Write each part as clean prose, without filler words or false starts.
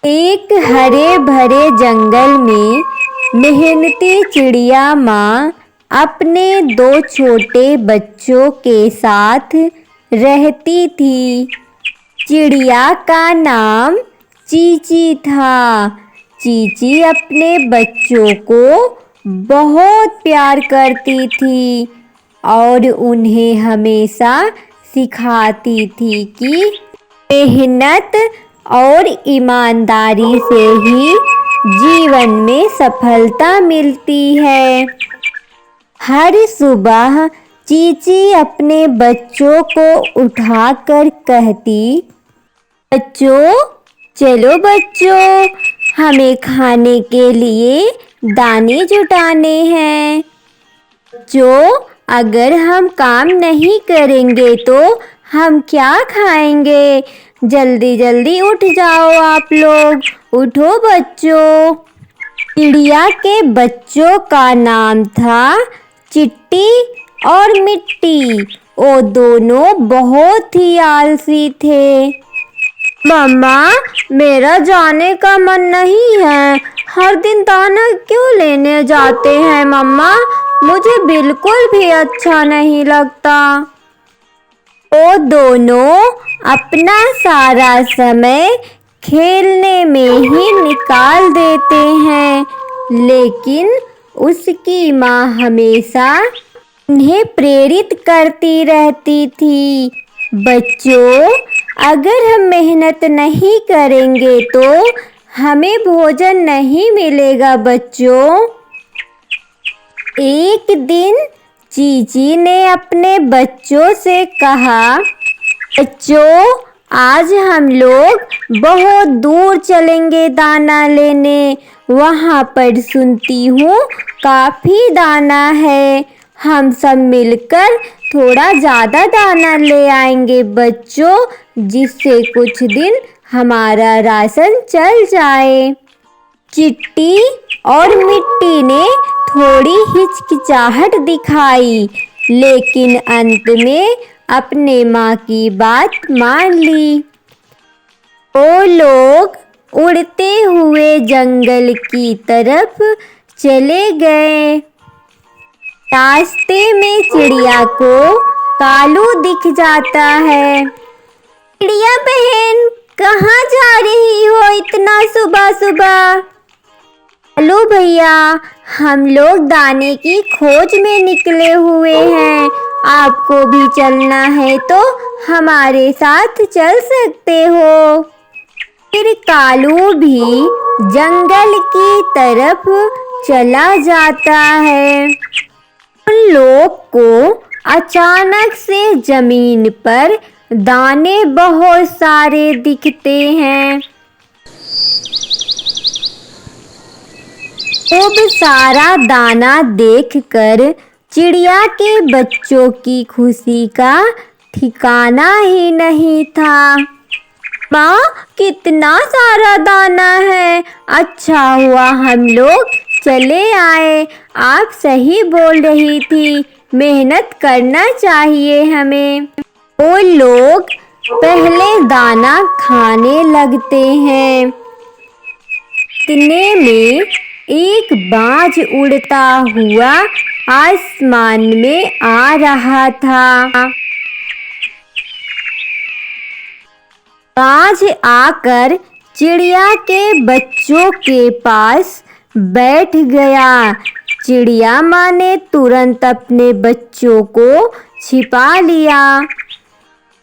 एक हरे भरे जंगल में मेहनती चिड़िया माँ अपने दो छोटे बच्चों के साथ रहती थी। चिड़िया का नाम चींची था। चींची अपने बच्चों को बहुत प्यार करती थी और उन्हें हमेशा सिखाती थी कि मेहनत और ईमानदारी से ही जीवन में सफलता मिलती है। हर सुबह चींची अपने बच्चों को उठाकर कहती, बच्चों, चलो बच्चों, हमें खाने के लिए दाने जुटाने हैं। बच्चों, अगर हम काम नहीं करेंगे तो हम क्या खाएंगे? जल्दी जल्दी उठ जाओ आप लोग, उठो बच्चों। चिड़िया के बच्चों का नाम था चिट्टी और मिट्टी। वो दोनों बहुत ही आलसी थे। मम्मा, मेरा जाने का मन नहीं है। हर दिन दाना क्यों लेने जाते हैं मम्मा? मुझे बिल्कुल भी अच्छा नहीं लगता। वो दोनों अपना सारा समय खेलने में ही निकाल देते हैं, लेकिन उसकी माँ हमेशा उन्हें प्रेरित करती रहती थी। बच्चों, अगर हम मेहनत नहीं करेंगे तो हमें भोजन नहीं मिलेगा बच्चों। एक दिन चींची ने अपने बच्चों से कहा, बच्चों, आज हम लोग बहुत दूर चलेंगे दाना लेने। वहाँ पर सुनती हूँ काफ़ी दाना है। हम सब मिलकर थोड़ा ज़्यादा दाना ले आएंगे बच्चों, जिससे कुछ दिन हमारा राशन चल जाए। चिट्टी और मिट्टी ने थोड़ी हिचकिचाहट दिखाई, लेकिन अंत में अपने माँ की बात मान ली। वो लोग उड़ते हुए जंगल की तरफ चले गए। रास्ते में चिड़िया को कालू दिख जाता है। चिड़िया बहन, कहाँ जा रही हो इतना सुबह सुबह? हेलो भैया, हम लोग दाने की खोज में निकले हुए हैं। आपको भी चलना है तो हमारे साथ चल सकते हो। फिर कालू भी जंगल की तरफ चला जाता है। उन लोग को अचानक से जमीन पर दाने बहुत सारे दिखते हैं। खूब सारा दाना देखकर चिड़िया के बच्चों की खुशी का ठिकाना ही नहीं था। माँ, कितना सारा दाना है। अच्छा हुआ हम लोग चले आए। आप सही बोल रही थी, मेहनत करना चाहिए हमें। वो लोग पहले दाना खाने लगते हैं। इतने में एक बाज उड़ता हुआ आसमान में आ रहा था। बाज आकर चिड़िया के बच्चों के पास बैठ गया। चिड़िया माँ ने तुरंत अपने बच्चों को छिपा लिया।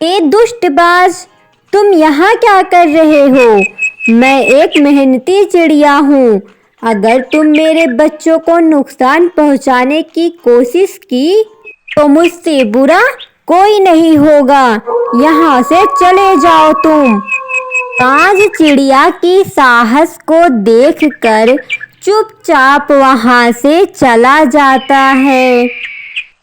ए दुष्ट बाज, तुम यहाँ क्या कर रहे हो? मैं एक मेहनती चिड़िया हूँ। अगर तुम मेरे बच्चों को नुकसान पहुँचाने की कोशिश की तो मुझसे बुरा कोई नहीं होगा। यहाँ से चले जाओ तुम। बाज चिड़िया की साहस को देखकर चुपचाप वहाँ से चला जाता है।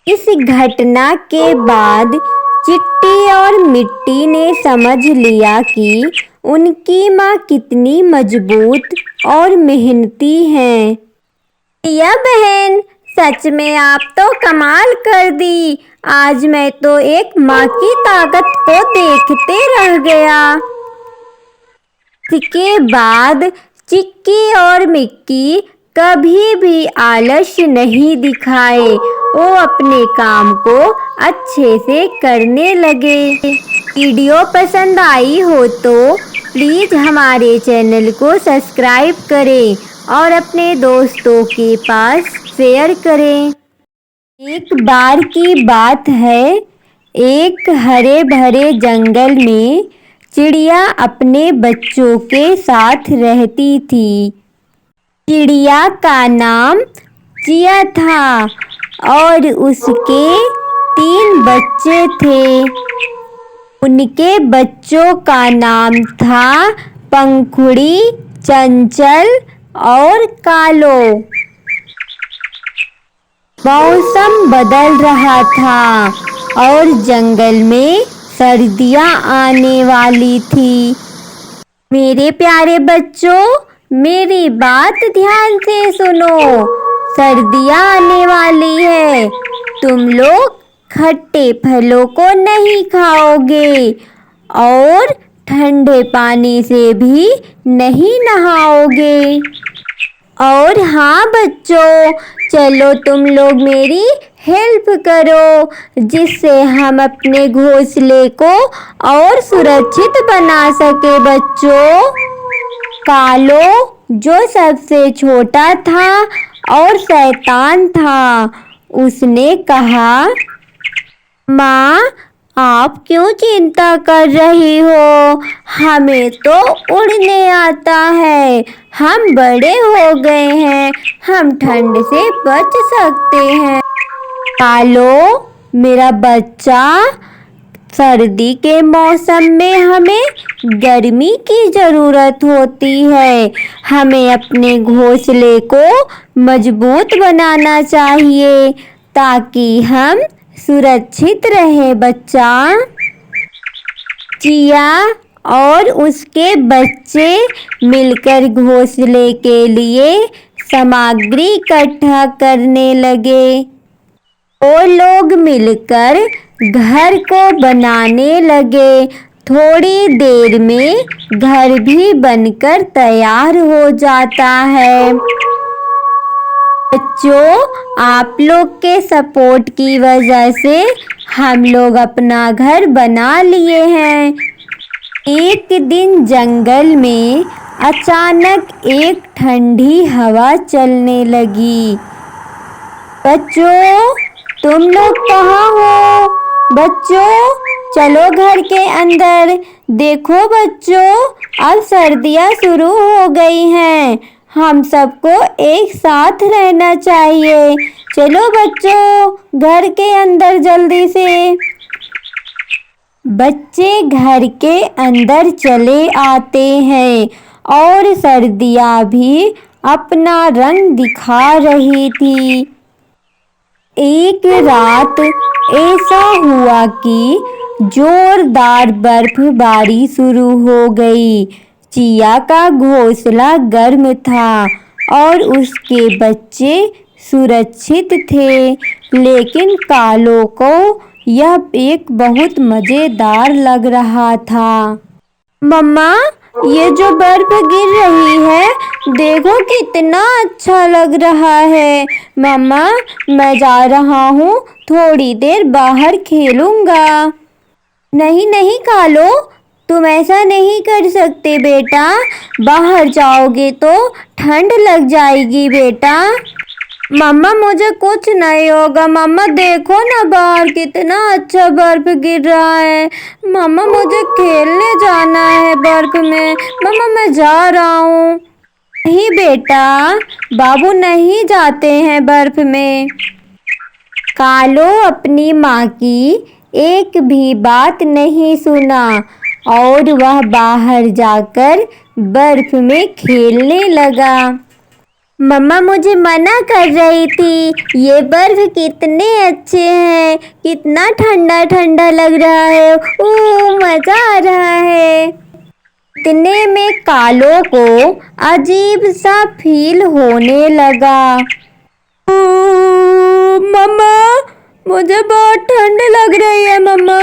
इस घटना के बाद चिट्टी और मिट्टी ने समझ लिया कि उनकी माँ कितनी मजबूत और मेहनती हैं। प्रिया बहन, सच में आप तो कमाल कर दी। आज मैं तो एक माँ की ताकत को देखते रह गया। इसके बाद चिक्की और मिक्की कभी भी आलस्य नहीं दिखाए। वो अपने काम को अच्छे से करने लगे। वीडियो पसंद आई हो तो प्लीज़ हमारे चैनल को सब्सक्राइब करें और अपने दोस्तों के पास शेयर करें। एक बार की बात है, एक हरे भरे जंगल में चिड़िया अपने बच्चों के साथ रहती थी। चिड़िया का नाम चिया था और उसके 3 बच्चे थे। उनके बच्चों का नाम था पंखुड़ी, चंचल और कालो। मौसम बदल रहा था और जंगल में सर्दियाँ आने वाली थी। मेरे प्यारे बच्चों, मेरी बात ध्यान से सुनो। सर्दियाँ आने वाली है। तुम लोग खट्टे फलों को नहीं खाओगे और ठंडे पानी से भी नहीं नहाओगे। और हाँ बच्चों, चलो तुम लोग मेरी हेल्प करो जिससे हम अपने घोंसले को और सुरक्षित बना सके। बच्चों, कालो जो सबसे छोटा था और शैतान था, उसने कहा, माँ आप क्यों चिंता कर रही हो? हमें तो उड़ने आता है। हम बड़े हो गए हैं, हम ठंड से बच सकते हैं। कालो मेरा बच्चा, सर्दी के मौसम में हमें गर्मी की ज़रूरत होती है। हमें अपने घोंसले को मजबूत बनाना चाहिए ताकि हम सुरक्षित रहे। बच्चा, चिया और उसके बच्चे मिलकर घोंसले के लिए सामग्री इकट्ठा करने लगे। वो लोग मिलकर घर को बनाने लगे। थोड़ी देर में घर भी बनकर तैयार हो जाता है। बच्चों, आप लोग के सपोर्ट की वजह से हम लोग अपना घर बना लिए हैं। एक दिन जंगल में अचानक एक ठंडी हवा चलने लगी। बच्चों, तुम लोग कहाँ हो? बच्चों, चलो घर के अंदर। देखो बच्चों, अब सर्दियाँ शुरू हो गई हैं। हम सबको एक साथ रहना चाहिए। चलो बच्चों, घर के अंदर जल्दी से। बच्चे घर के अंदर चले आते हैं और सर्दियाँ भी अपना रंग दिखा रही थी। एक रात ऐसा हुआ कि जोरदार बर्फबारी शुरू हो गई। चिया का घोंसला गर्म था और उसके बच्चे सुरक्षित थे, लेकिन कालो को यह एक बहुत मज़ेदार लग रहा था। मम्मा, ये जो बर्फ गिर रही है, देखो कितना अच्छा लग रहा है। मम्मा, मैं जा रहा हूँ, थोड़ी देर बाहर खेलूँगा। नहीं नहीं कालो, तुम ऐसा नहीं कर सकते बेटा। बाहर जाओगे तो ठंड लग जाएगी बेटा। मम्मा, मुझे कुछ नहीं होगा। मम्मा देखो ना, बाहर कितना अच्छा बर्फ गिर रहा है। मम्मा, मुझे खेलने जाना है बर्फ में। मम्मा, मैं जा रहा हूँ। नहीं बेटा, बाबू नहीं जाते हैं बर्फ में। कालो अपनी माँ की एक भी बात नहीं सुना और वह बाहर जाकर बर्फ में खेलने लगा। मम्मा मुझे मना कर रही थी, ये बर्फ कितने अच्छे हैं, कितना ठंडा ठंडा लग रहा है। ओह, मज़ा आ रहा है। इतने में कालो को अजीब सा फील होने लगा। मम्मा, मुझे बहुत ठंड लग रही है। मम्मा,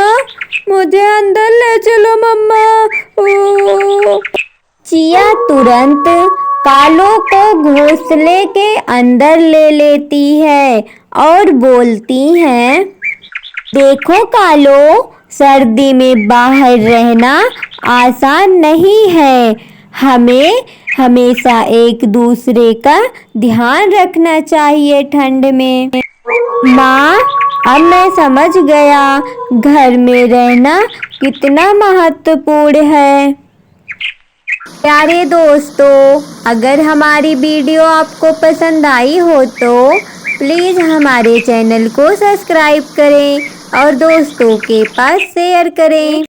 मुझे अंदर ले चलो मम्मा। चिया तुरंत कालो को घोंसले के अंदर ले लेती है और बोलती हैं, देखो कालो, सर्दी में बाहर रहना आसान नहीं है। हमें हमेशा एक दूसरे का ध्यान रखना चाहिए ठंड में। माँ, अब मैं समझ गया घर में रहना कितना महत्वपूर्ण है। प्यारे दोस्तों, अगर हमारी वीडियो आपको पसंद आई हो तो प्लीज़ हमारे चैनल को सब्सक्राइब करें और दोस्तों के पास शेयर करें।